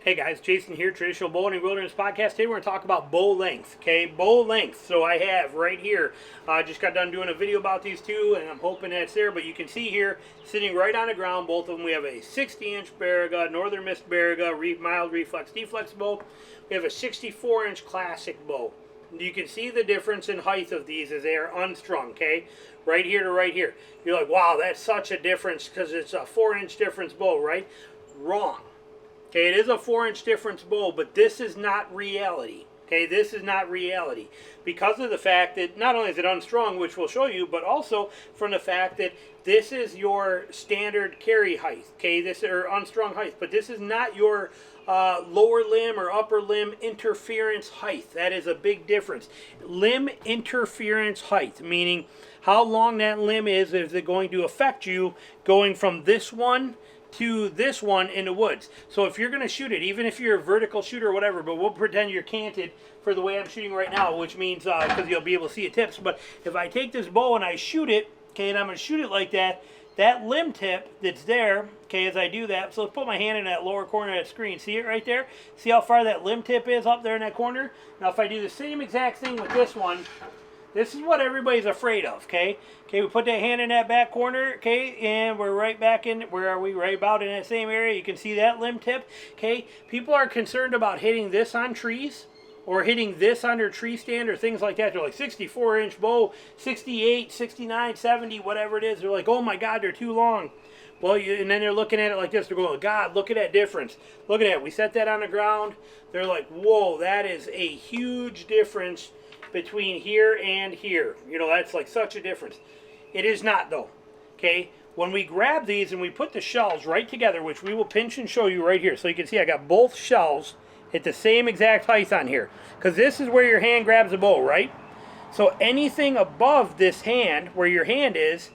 Hey guys, Jason here, Traditional Bow Hunting Wilderness Podcast. Today we're going to talk about bow length, okay? Bow length. So I have right here, I just got done doing a video about these two, and I'm hoping that's there, but you can see here, sitting right on the ground, both of them, we have a 60-inch Baraga, Northern Mist Baraga, mild reflex deflex bow. We have a 64-inch classic bow. You can see the difference in height of these as they are unstrung, okay? Right here to right here. You're like, wow, that's such a difference because it's a 4-inch difference bow, right? Wrong. Okay, it is a 4-inch difference bow, but this is not reality. Okay, this is not reality because of the fact that not only is it unstrung, which we'll show you, but also from the fact that this is your standard carry height. Okay, this or unstrung height, but this is not your lower limb or upper limb interference height. That is a big difference. Limb interference height, meaning how long that limb is it going to affect you going from this one to this one in the woods. So if you're going to shoot it, even if you're a vertical shooter or whatever, but we'll pretend you're canted for the way I'm shooting right now, which means because you'll be able to see it tips. But if I take this bow and I shoot it, okay, and I'm going to shoot it like that, that limb tip that's there, okay, as I do that, so let's put my hand in that lower corner of that screen. See it right there? See how far that limb tip is up there in that corner? Now if I do the same exact thing with this one, this is what everybody's afraid of, okay? Okay, we put that hand in that back corner, okay, and we're right back in, where are we? Right about in that same area. You can see that limb tip, okay? People are concerned about hitting this on trees or hitting this on their tree stand or things like that. They're like 64-inch bow, 68, 69, 70, whatever it is. They're like, oh my God, they're too long. Well, and then they're looking at it like this. They're going, God, look at that difference. Look at that. We set that on the ground. They're like, whoa, that is a huge difference between here and here. You know, that's like such a difference. It is not though. Okay, when we grab these and we put the shells right together, which we will pinch and show you right here, so you can see I got both shells at the same exact height on here, because this is where your hand grabs the bow, right? So anything above this hand, where your hand is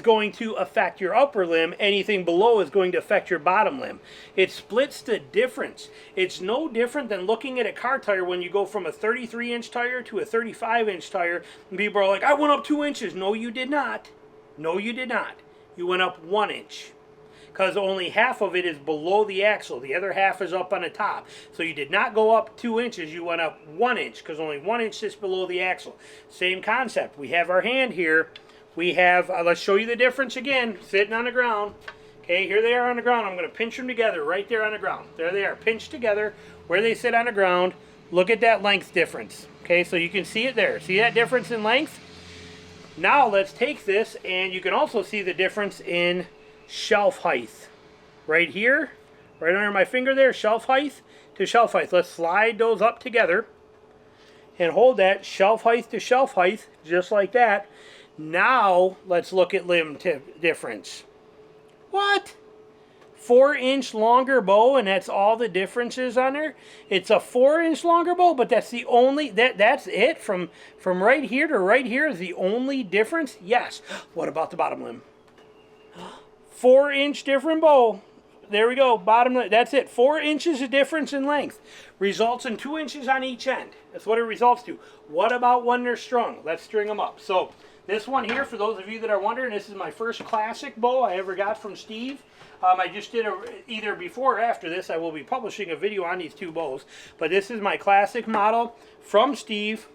going to affect your upper limb. Anything below is going to affect your bottom limb. It splits the difference. It's no different than looking at a car tire when you go from a 33-inch tire to a 35-inch tire. And people are like, I went up 2 inches. No, you did not. No, you did not. You went up 1 inch. Because only half of it is below the axle. The other half is up on the top. So you did not go up 2 inches. You went up 1 inch because only 1 inch sits below the axle. Same concept. We have our hand here. We have, let's show you the difference again, sitting on the ground. Okay, here they are on the ground. I'm going to pinch them together right there on the ground. There they are, pinched together where they sit on the ground. Look at that length difference. Okay, so you can see it there. See that difference in length? Now let's take this, and you can also see the difference in shelf height. Right here, right under my finger there, shelf height to shelf height. Let's slide those up together and hold that shelf height to shelf height, just like that. Now, let's look at limb tip difference. What? 4-inch longer bow, and that's all the differences on there? It's a 4-inch longer bow, but that's the only, that's it? From right here to right here is the only difference? Yes. What about the bottom limb? 4-inch different bow. There we go, bottom limb. That's it. 4 inches of difference in length. Results in 2 inches on each end. That's what it results to. What about when they're strung? Let's string them up. So, this one here, for those of you that are wondering, this is my first classic bow I ever got from Steve. I just did either before or after this, I will be publishing a video on these two bows. But this is my classic model from Steve.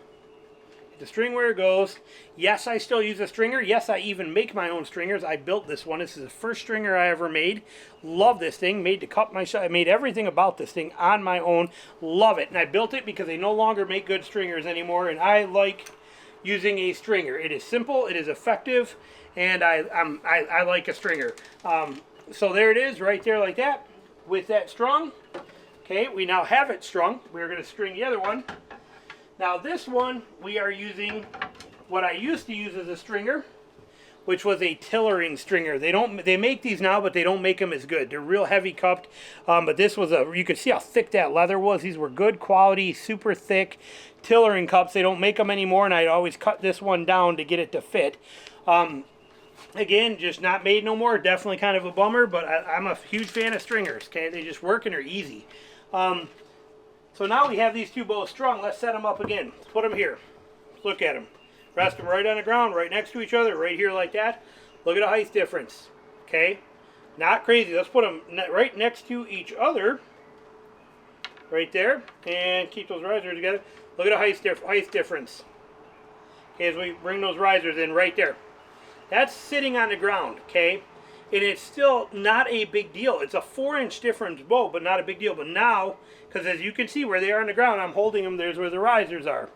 The string where it goes. Yes, I still use a stringer. Yes, I even make my own stringers. I built this one. This is the first stringer I ever made. Love this thing. Made the cup myself. I made everything about this thing on my own. Love it. And I built it because they no longer make good stringers anymore. And I like using a stringer. It is simple, it is effective, and I like a stringer. So there it is, right there like that, with that strung. Okay, we now have it strung. We're going to string the other one. Now this one, we are using what I used to use as a stringer, which was a tillering stringer. They make these now, but they don't make them as good. They're real heavy cupped, but this was you could see how thick that leather was. These were good quality, super thick tillering cups. They don't make them anymore, and I'd always cut this one down to get it to fit. Again, just not made no more. Definitely kind of a bummer, but I'm a huge fan of stringers. Okay, they just work and are easy. So now we have these two bows strung. Let's set them up again. Let's put them here. Let's look at them. Rest them right on the ground, right next to each other, right here like that. Look at the height difference. Okay, not crazy. Let's put them right next to each other. right there, and keep those risers together. Look at the height difference. Okay, as we bring those risers in right there. That's sitting on the ground, okay? And it's still not a big deal. It's a 4-inch difference bow, but not a big deal. But now, because as you can see where they are on the ground, I'm holding them, there's where the risers are.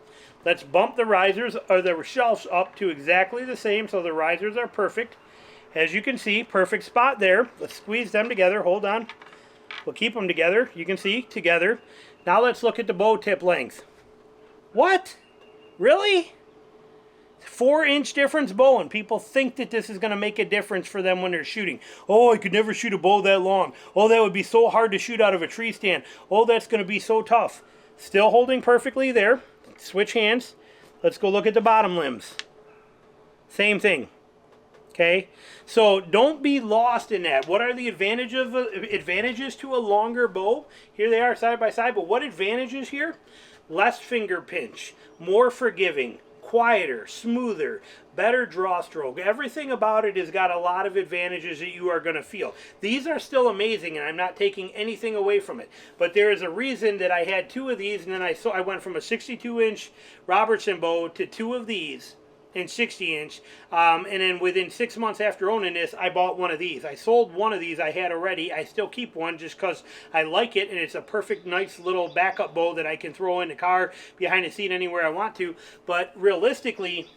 Let's bump the risers, or the shelves up to exactly the same, so the risers are perfect. As you can see, perfect spot there. Let's squeeze them together, hold on. We'll keep them together, you can see, together. Now let's look at the bow tip length. What? Really? 4-inch difference bow, and people think that this is going to make a difference for them when they're shooting. Oh, I could never shoot a bow that long. Oh, that would be so hard to shoot out of a tree stand. Oh, that's going to be so tough. Still holding perfectly there. Switch hands. Let's go look at the bottom limbs. Same thing. Okay, so don't be lost in that. What are the advantages to a longer bow? Here they are side by side, but what advantages here? Less finger pinch, more forgiving, quieter, smoother, better draw stroke. Everything about it has got a lot of advantages that you are going to feel. These are still amazing, and I'm not taking anything away from it. But there is a reason that I had 2 of these, and then I went from a 62-inch Robertson bow to 2 of these in 60-inch, and then within 6 months after owning this, I bought one of these. I sold one of these I had already. I still keep one just because I like it, and it's a perfect, nice little backup bow that I can throw in the car, behind the seat, anywhere I want to. But realistically,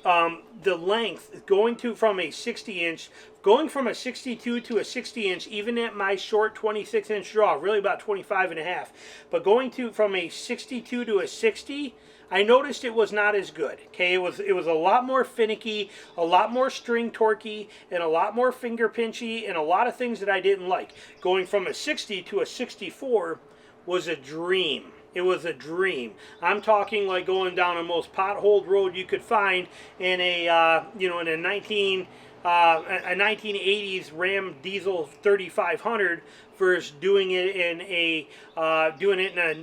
the length, from a 60-inch, going from a 62 to a 60-inch, even at my short 26-inch draw, really about 25.5, but going from a 62 to a 60, I noticed it was not as good. Okay, it was a lot more finicky, a lot more string torquey, and a lot more finger pinchy, and a lot of things that I didn't like. Going from a 60 to a 64 was a dream. It was a dream. I'm talking like going down the most potholed road you could find in a a 1980s Ram Diesel 3500 versus doing it in a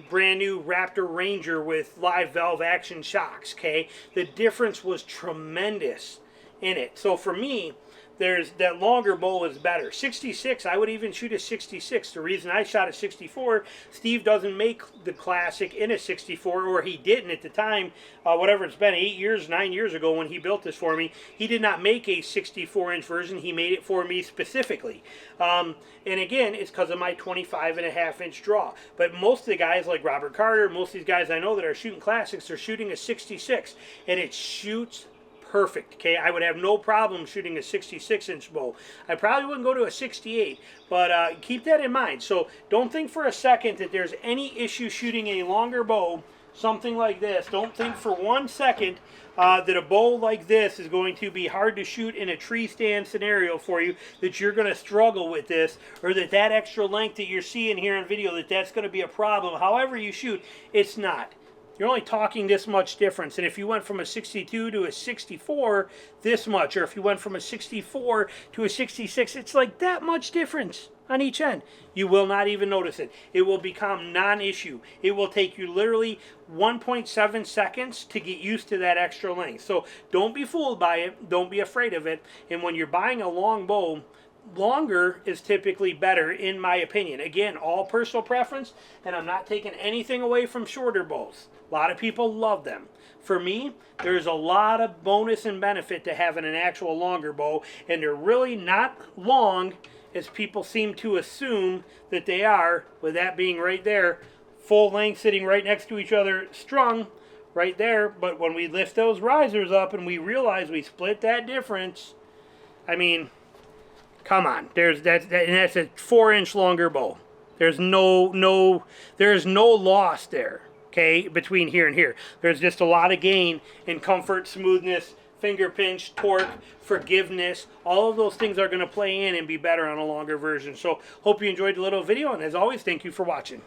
brand new Raptor Ranger with live valve action shocks. Okay, the difference was tremendous in it. So for me, there's that longer bow is better. 66, I would even shoot a 66. The reason I shot a 64, Steve doesn't make the Classic in a 64, or he didn't at the time, whatever it's been, 9 years ago when he built this for me. He did not make a 64-inch version. He made it for me specifically. And again, it's because of my 25.5-inch draw. But most of the guys like Robert Carter, most of these guys I know that are shooting Classics, are shooting a 66, and it shoots perfect. Okay, I would have no problem shooting a 66-inch bow. I probably wouldn't go to a 68, but keep that in mind. So don't think for a second that there's any issue shooting a longer bow, something like this. Don't think for 1 second that a bow like this is going to be hard to shoot in a tree stand scenario for you, that you're going to struggle with this, or that extra length that you're seeing here in video, that's going to be a problem. However you shoot, it's not. You're only talking this much difference. And if you went from a 62 to a 64, this much. Or if you went from a 64 to a 66, it's like that much difference on each end. You will not even notice it. It will become non-issue. It will take you literally 1.7 seconds to get used to that extra length. So don't be fooled by it. Don't be afraid of it. And when you're buying a long bow, longer is typically better, in my opinion. Again, all personal preference, and I'm not taking anything away from shorter bows. A lot of people love them. For me, there's a lot of bonus and benefit to having an actual longer bow, and they're really not long as people seem to assume that they are, with that being right there, full length sitting right next to each other, strung right there. But when we lift those risers up and we realize we split that difference, I mean, come on, and that's a 4-inch longer bow. There's no loss there, okay, between here and here. There's just a lot of gain in comfort, smoothness, finger pinch, torque, forgiveness. All of those things are going to play in and be better on a longer version. So hope you enjoyed the little video, and as always, thank you for watching.